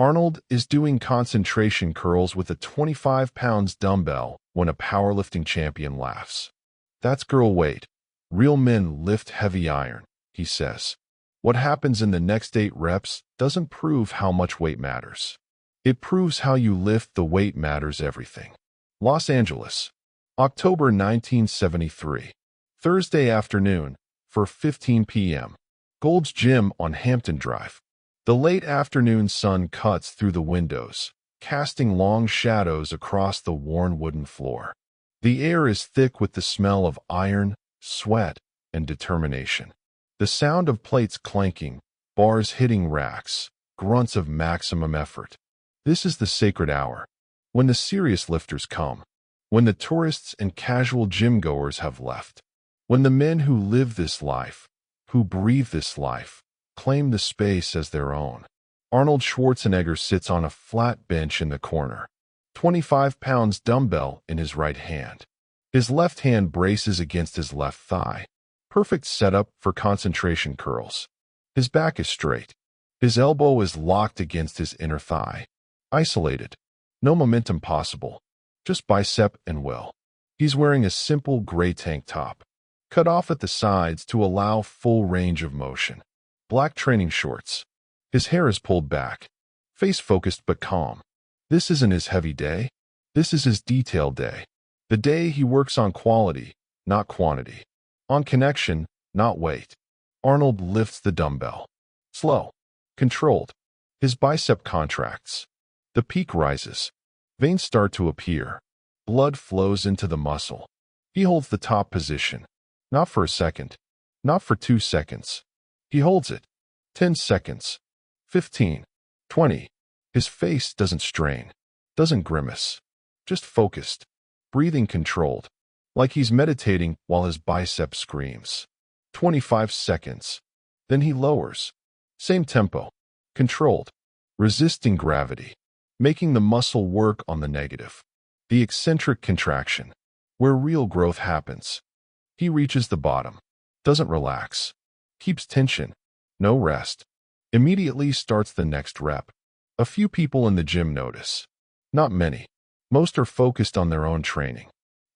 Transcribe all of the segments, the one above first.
Arnold is doing concentration curls with a 25 pounds dumbbell when a powerlifting champion laughs. That's girl weight. Real men lift heavy iron, he says. What happens in the next 8 reps doesn't prove how much weight matters. It proves how you lift the weight matters everything. Los Angeles, October 1973. Thursday afternoon, 4:15 p.m. Gold's Gym on Hampton Drive. The late afternoon sun cuts through the windows, casting long shadows across the worn wooden floor. The air is thick with the smell of iron, sweat, and determination. The sound of plates clanking, bars hitting racks, grunts of maximum effort. This is the sacred hour, when the serious lifters come, when the tourists and casual gym-goers have left, when the men who live this life, who breathe this life, claim the space as their own. Arnold Schwarzenegger sits on a flat bench in the corner, 25 pounds dumbbell in his right hand. His left hand braces against his left thigh. Perfect setup for concentration curls. His back is straight. His elbow is locked against his inner thigh. Isolated. No momentum possible. Just bicep and will. He's wearing a simple gray tank top, cut off at the sides to allow full range of motion. Black training shorts. His hair is pulled back. Face focused but calm. This isn't his heavy day. This is his detail day. The day he works on quality, not quantity. On connection, not weight. Arnold lifts the dumbbell. Slow. Controlled. His bicep contracts. The peak rises. Veins start to appear. Blood flows into the muscle. He holds the top position. Not for a second. Not for 2 seconds. He holds it. 10 seconds. 15. 20. His face doesn't strain. Doesn't grimace. Just focused. Breathing controlled. Like he's meditating while his bicep screams. 25 seconds. Then he lowers. Same tempo. Controlled. Resisting gravity. Making the muscle work on the negative. The eccentric contraction. Where real growth happens. He reaches the bottom. Doesn't relax. Keeps tension. No rest. Immediately starts the next rep. A few people in the gym notice. Not many. Most are focused on their own training.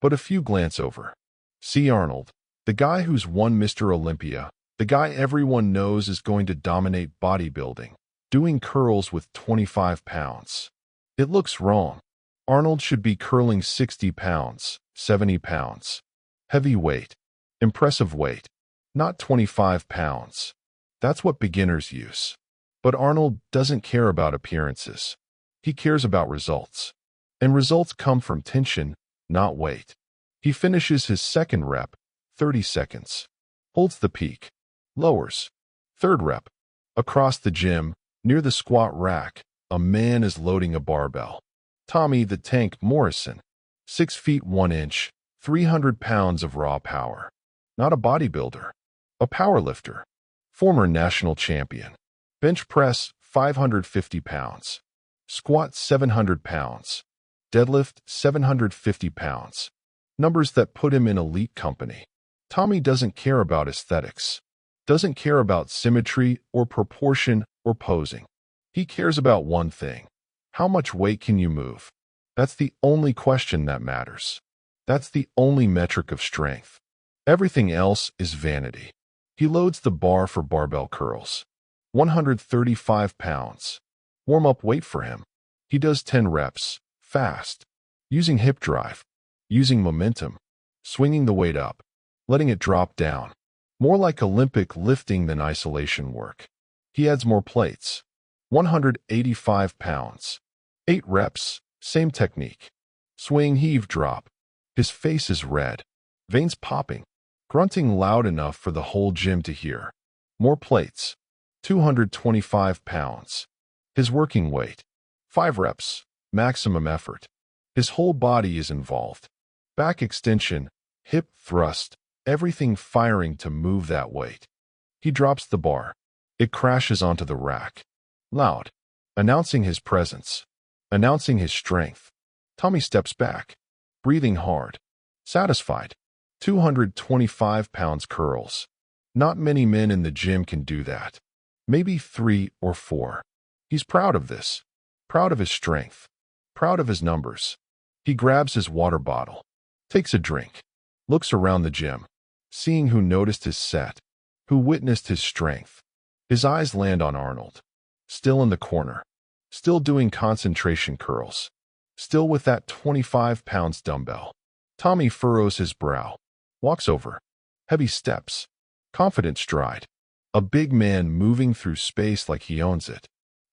But a few glance over. See Arnold, the guy who's won Mr. Olympia, the guy everyone knows is going to dominate bodybuilding, doing curls with 25 pounds. It looks wrong. Arnold should be curling 60 pounds, 70 pounds. Heavy weight. Impressive weight. Not 25 pounds. That's what beginners use. But Arnold doesn't care about appearances. He cares about results. And results come from tension, not weight. He finishes his second rep, 30 seconds. Holds the peak. Lowers. Third rep. Across the gym, near the squat rack, a man is loading a barbell. Tommy the Tank Morrison. 6 feet 1 inch, 300 pounds of raw power. Not a bodybuilder. A powerlifter. Former national champion. Bench press, 550 pounds. Squat, 700 pounds. Deadlift, 750 pounds. Numbers that put him in elite company. Tommy doesn't care about aesthetics. Doesn't care about symmetry or proportion or posing. He cares about one thing. How much weight can you move? That's the only question that matters. That's the only metric of strength. Everything else is vanity. He loads the bar for barbell curls. 135 pounds. Warm-up weight for him. He does 10 reps, fast. Using hip drive. Using momentum. Swinging the weight up. Letting it drop down. More like Olympic lifting than isolation work. He adds more plates. 185 pounds. 8 reps, same technique. Swing, heave, drop. His face is red. Veins popping. Grunting loud enough for the whole gym to hear. More plates. 225 pounds. His working weight. 5 reps, maximum effort. His whole body is involved. Back extension, hip thrust, everything firing to move that weight. He drops the bar. It crashes onto the rack. Loud. Announcing his presence. Announcing his strength. Tommy steps back. Breathing hard. Satisfied. 225 pounds curls. Not many men in the gym can do that. Maybe 3 or 4. He's proud of this. Proud of his strength. Proud of his numbers. He grabs his water bottle. Takes a drink. Looks around the gym. Seeing who noticed his set. Who witnessed his strength. His eyes land on Arnold. Still in the corner. Still doing concentration curls. Still with that 25 pounds dumbbell. Tommy furrows his brow. Walks over. Heavy steps. Confident stride. A big man moving through space like he owns it.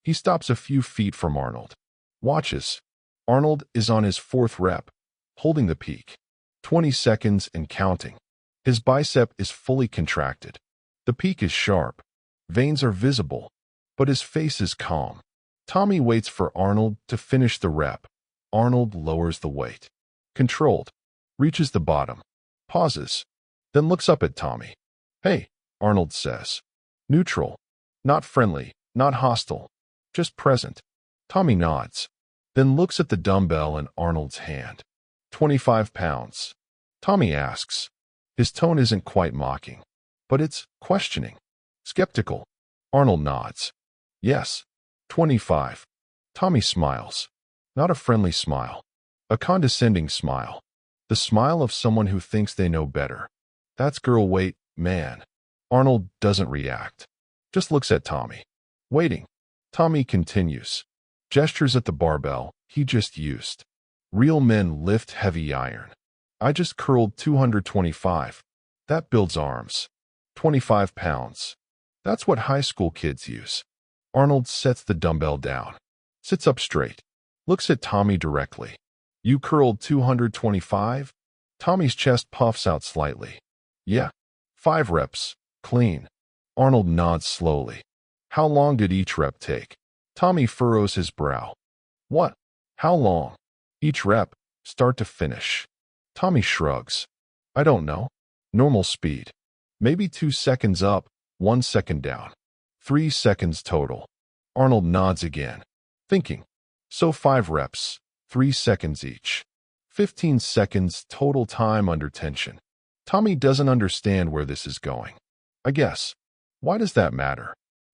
He stops a few feet from Arnold. Watches. Arnold is on his 4th rep. Holding the peak. 20 seconds and counting. His bicep is fully contracted. The peak is sharp. Veins are visible. But his face is calm. Tommy waits for Arnold to finish the rep. Arnold lowers the weight. Controlled. Reaches the bottom. Pauses. Then looks up at Tommy. "Hey," Arnold says. Neutral. Not friendly. Not hostile. Just present. Tommy nods. Then looks at the dumbbell in Arnold's hand. 25 pounds. Tommy asks. His tone isn't quite mocking. But it's questioning. Skeptical. Arnold nods. "Yes. 25. Tommy smiles. Not a friendly smile. A condescending smile. The smile of someone who thinks they know better. "That's girl weight, man." Arnold doesn't react. Just looks at Tommy. Waiting. Tommy continues. Gestures at the barbell he just used. "Real men lift heavy iron. I just curled 225. That builds arms. 25 pounds. That's what high school kids use." Arnold sets the dumbbell down. Sits up straight. Looks at Tommy directly. "You curled 225? Tommy's chest puffs out slightly. "Yeah. 5 reps. Clean." Arnold nods slowly. "How long did each rep take?" Tommy furrows his brow. "What? How long?" "Each rep, start to finish." Tommy shrugs. "I don't know. Normal speed. Maybe 2 seconds up, 1 second down. 3 seconds total." Arnold nods again. Thinking. "So 5 reps, 3 seconds each. 15 seconds total time under tension." Tommy doesn't understand where this is going. "I guess. Why does that matter?"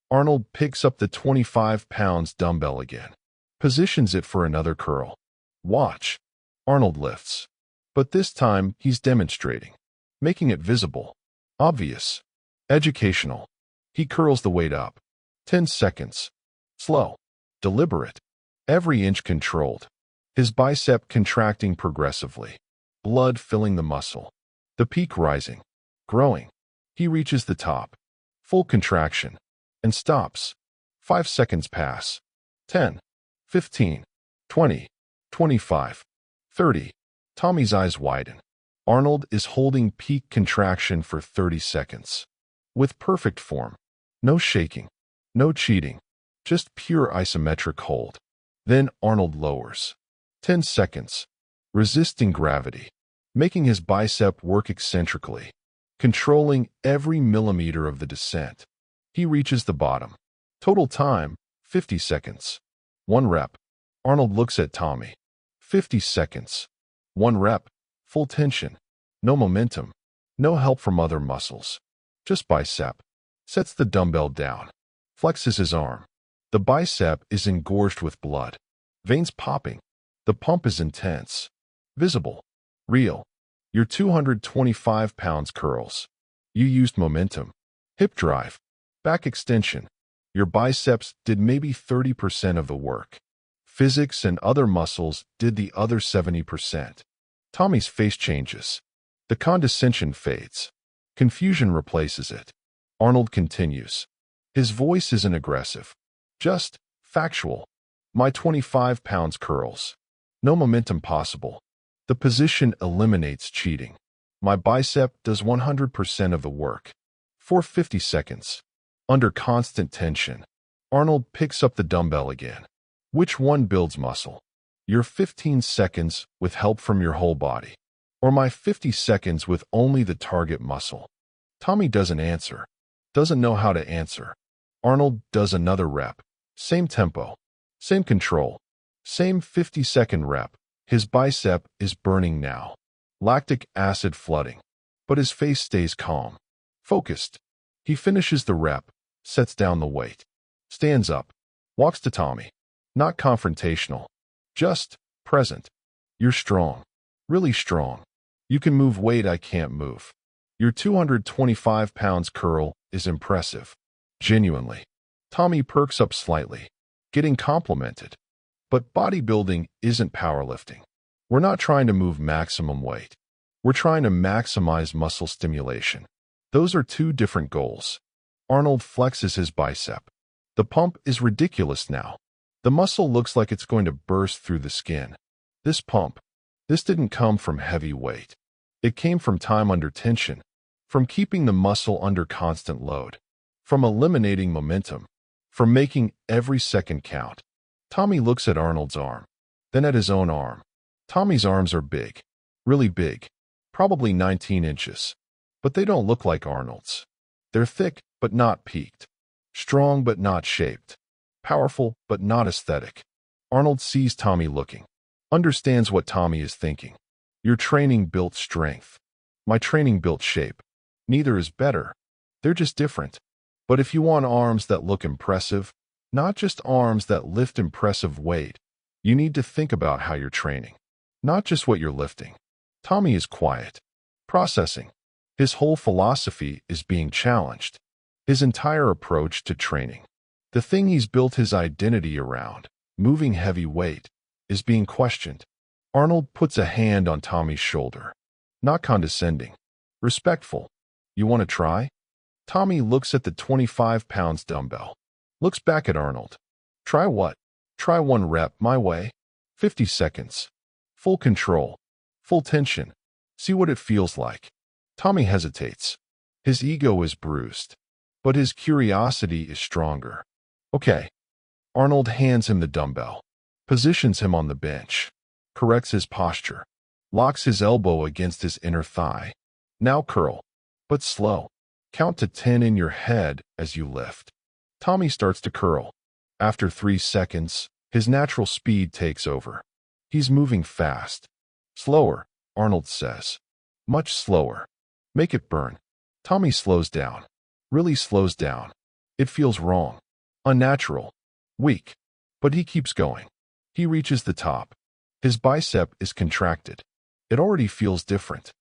Arnold picks up the 25 pounds dumbbell again. Positions it for another curl. "Watch." Arnold lifts. But this time he's demonstrating. Making it visible. Obvious. Educational. He curls the weight up. 10 seconds. Slow. Deliberate. Every inch controlled. His bicep contracting progressively. Blood filling the muscle. The peak rising. Growing. He reaches the top. Full contraction. And stops. 5 seconds pass. 10. 15. 20. 25. 30. Tommy's eyes widen. Arnold is holding peak contraction for 30 seconds. With perfect form. No shaking. No cheating. Just pure isometric hold. Then Arnold lowers. 10 seconds. Resisting gravity. Making his bicep work eccentrically. Controlling every millimeter of the descent. He reaches the bottom. Total time, 50 seconds. 1 rep. Arnold looks at Tommy. 50 seconds. 1 rep. Full tension. No momentum. No help from other muscles. Just bicep. Sets the dumbbell down. Flexes his arm. The bicep is engorged with blood. Veins popping. The pump is intense. Visible. Real. Your 225 pounds curls. You used momentum. Hip drive. Back extension. Your biceps did maybe 30% of the work. Physics and other muscles did the other 70%. Tommy's face changes. The condescension fades. Confusion replaces it. Arnold continues. His voice isn't aggressive. Just factual. My 25 pounds curls. No momentum possible. The position eliminates cheating. My bicep does 100% of the work. For 50 seconds. Under constant tension. Arnold picks up the dumbbell again. Which one builds muscle? Your 15 seconds with help from your whole body. Or my 50 seconds with only the target muscle? Tommy doesn't answer. Doesn't know how to answer. Arnold does another rep. Same tempo. Same control. Same 50-second rep. His bicep is burning now. Lactic acid flooding. But his face stays calm. Focused. He finishes the rep. Sets down the weight. Stands up. Walks to Tommy. Not confrontational. Just present. You're strong. Really strong. You can move weight I can't move. Your 225 pounds curl is impressive. Genuinely. Tommy perks up slightly, getting complimented. But bodybuilding isn't powerlifting. We're not trying to move maximum weight. We're trying to maximize muscle stimulation. Those are two different goals. Arnold flexes his bicep. The pump is ridiculous now. The muscle looks like it's going to burst through the skin. This pump, this didn't come from heavy weight. It came from time under tension, from keeping the muscle under constant load, from eliminating momentum, from making every second count. Tommy looks at Arnold's arm, then at his own arm. Tommy's arms are big, really big, probably 19 inches. But they don't look like Arnold's. They're thick, but not peaked. Strong, but not shaped. Powerful, but not aesthetic. Arnold sees Tommy looking, understands what Tommy is thinking. Your training built strength. My training built shape. Neither is better. They're just different. But if you want arms that look impressive, not just arms that lift impressive weight, you need to think about how you're training, not just what you're lifting. Tommy is quiet, processing. His whole philosophy is being challenged. His entire approach to training, the thing he's built his identity around, moving heavy weight, is being questioned. Arnold puts a hand on Tommy's shoulder. Not condescending. Respectful. You want to try? Tommy looks at the 25 pounds dumbbell. Looks back at Arnold. Try what? Try one rep my way. 50 seconds. Full control. Full tension. See what it feels like. Tommy hesitates. His ego is bruised, but his curiosity is stronger. Okay. Arnold hands him the dumbbell, positions him on the bench, corrects his posture, locks his elbow against his inner thigh. Now curl, but slow. Count to 10 in your head as you lift. Tommy starts to curl. After 3 seconds, his natural speed takes over. He's moving fast. Slower, Arnold says. Much slower. Make it burn. Tommy slows down. Really slows down. It feels wrong. Unnatural. Weak. But he keeps going. He reaches the top. His bicep is contracted. It already feels different.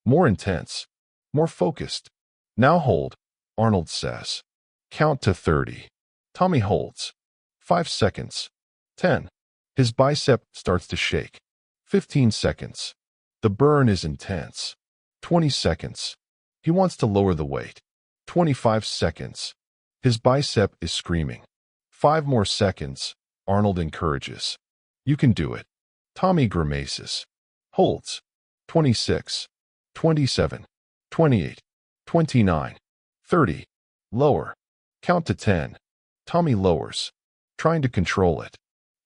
More intense. More focused. Now hold, Arnold says. Count to 30. Tommy holds. 5 seconds. 10. His bicep starts to shake. 15 seconds. The burn is intense. 20 seconds. He wants to lower the weight. 25 seconds. His bicep is screaming. 5 more seconds, Arnold encourages. You can do it. Tommy grimaces. Holds. 26. 27. 28. 29. 30. Lower. Count to 10. Tommy lowers, trying to control it.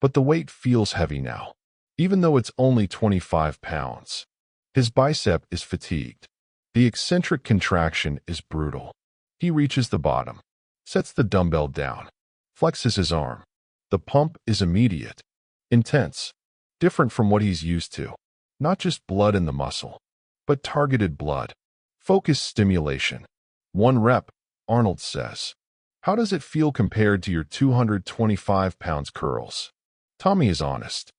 But the weight feels heavy now, even though it's only 25 pounds. His bicep is fatigued. The eccentric contraction is brutal. He reaches the bottom, sets the dumbbell down, flexes his arm. The pump is immediate, intense, different from what he's used to. Not just blood in the muscle, but targeted blood. Focused stimulation. 1 rep, Arnold says. How does it feel compared to your 225 pounds curls? Tommy is honest.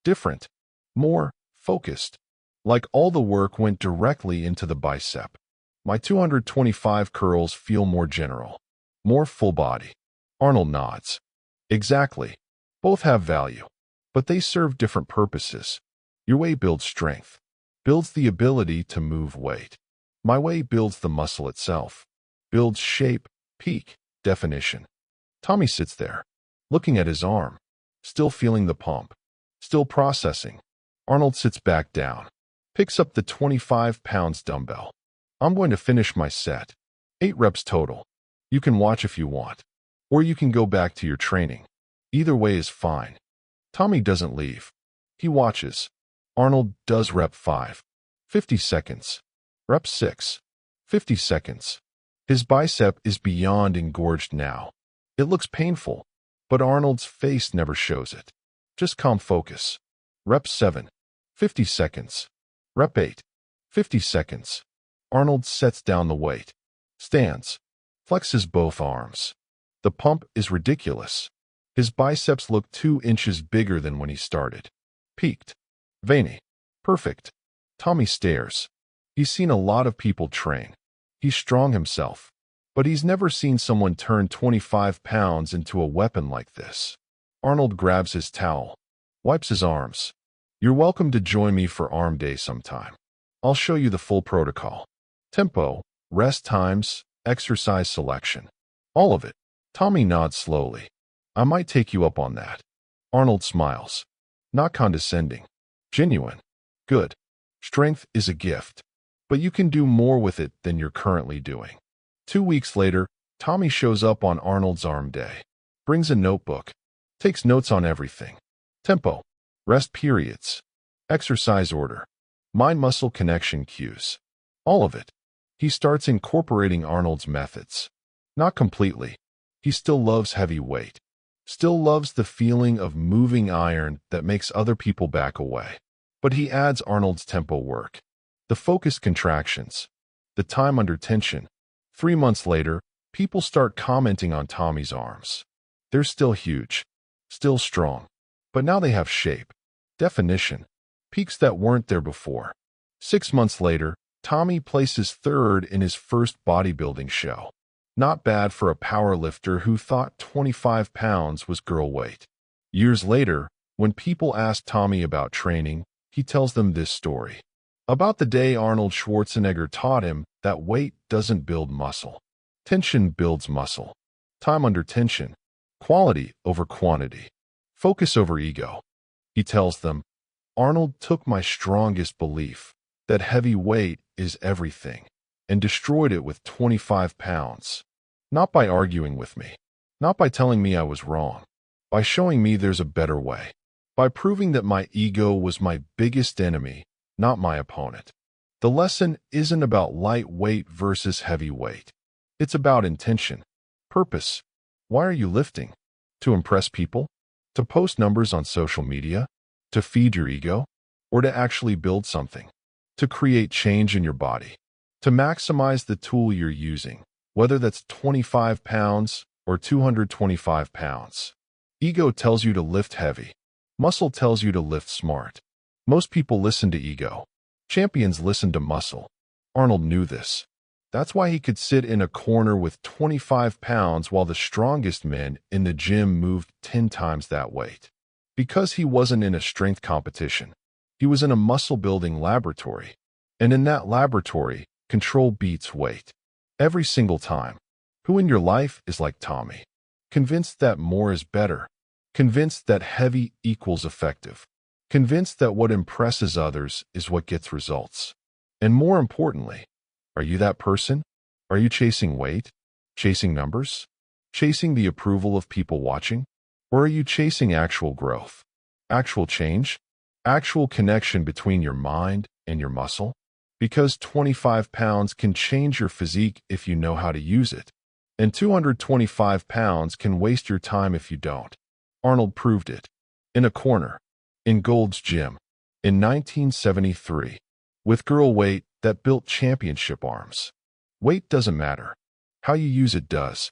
Different. More focused. Like all the work went directly into the bicep. My 225 curls feel more general. More full body. Arnold nods. Exactly. Both have value. But they serve different purposes. Your way builds strength. Builds the ability to move weight. My way builds the muscle itself. Builds shape, peak, definition. Tommy sits there, looking at his arm, still feeling the pump, still processing. Arnold sits back down, picks up the 25 pounds dumbbell. I'm going to finish my set. 8 reps total. You can watch if you want, or you can go back to your training. Either way is fine. Tommy doesn't leave. He watches. Arnold does rep 5. 50 seconds. Rep 6. 50 seconds. His bicep is beyond engorged now. It looks painful, but Arnold's face never shows it. Just calm focus. Rep 7. 50 seconds. Rep 8. 50 seconds. Arnold sets down the weight. Stands. Flexes both arms. The pump is ridiculous. His biceps look 2 inches bigger than when he started. Peaked. Veiny. Perfect. Tommy stares. He's seen a lot of people train. He's strong himself. But he's never seen someone turn 25 pounds into a weapon like this. Arnold grabs his towel. Wipes his arms. You're welcome to join me for arm day sometime. I'll show you the full protocol. Tempo, rest times, exercise selection. All of it. Tommy nods slowly. I might take you up on that. Arnold smiles. Not condescending. Genuine. Good. Strength is a gift. But you can do more with it than you're currently doing. 2 weeks later, Tommy shows up on Arnold's arm day. Brings a notebook. Takes notes on everything. Tempo. Rest periods. Exercise order. Mind-muscle connection cues. All of it. He starts incorporating Arnold's methods. Not completely. He still loves heavy weight. Still loves the feeling of moving iron that makes other people back away. But he adds Arnold's tempo work. The focused contractions. The time under tension. 3 months later, people start commenting on Tommy's arms. They're still huge. Still strong. But now they have shape. Definition. Peaks that weren't there before. 6 months later, Tommy places third in his first bodybuilding show. Not bad for a powerlifter who thought 25 pounds was girl weight. Years later, when people ask Tommy about training, he tells them this story. About the day Arnold Schwarzenegger taught him that weight doesn't build muscle. Tension builds muscle. Time under tension. Quality over quantity. Focus over ego. He tells them, Arnold took my strongest belief, that heavy weight is everything, and destroyed it with 25 pounds. Not by arguing with me. Not by telling me I was wrong. By showing me there's a better way. By proving that my ego was my biggest enemy, not my opponent. The lesson isn't about lightweight versus heavyweight. It's about intention. Purpose. Why are you lifting? To impress people? To post numbers on social media? To feed your ego? Or to actually build something? To create change in your body? To maximize the tool you're using, whether that's 25 pounds or 225 pounds. Ego tells you to lift heavy. Muscle tells you to lift smart. Most people listen to ego. Champions listen to muscle. Arnold knew this. That's why he could sit in a corner with 25 pounds while the strongest men in the gym moved 10 times that weight. Because he wasn't in a strength competition. He was in a muscle-building laboratory. And in that laboratory, control beats weight. Every single time. Who in your life is like Tommy? Convinced that more is better. Convinced that heavy equals effective. Convinced that what impresses others is what gets results. And more importantly, are you that person? Are you chasing weight? Chasing numbers? Chasing the approval of people watching? Or are you chasing actual growth? Actual change? Actual connection between your mind and your muscle? Because 25 pounds can change your physique if you know how to use it. And 225 pounds can waste your time if you don't. Arnold proved it. In a corner. In Gold's Gym. In 1973. With girl weight that built championship arms. Weight doesn't matter. How you use it does.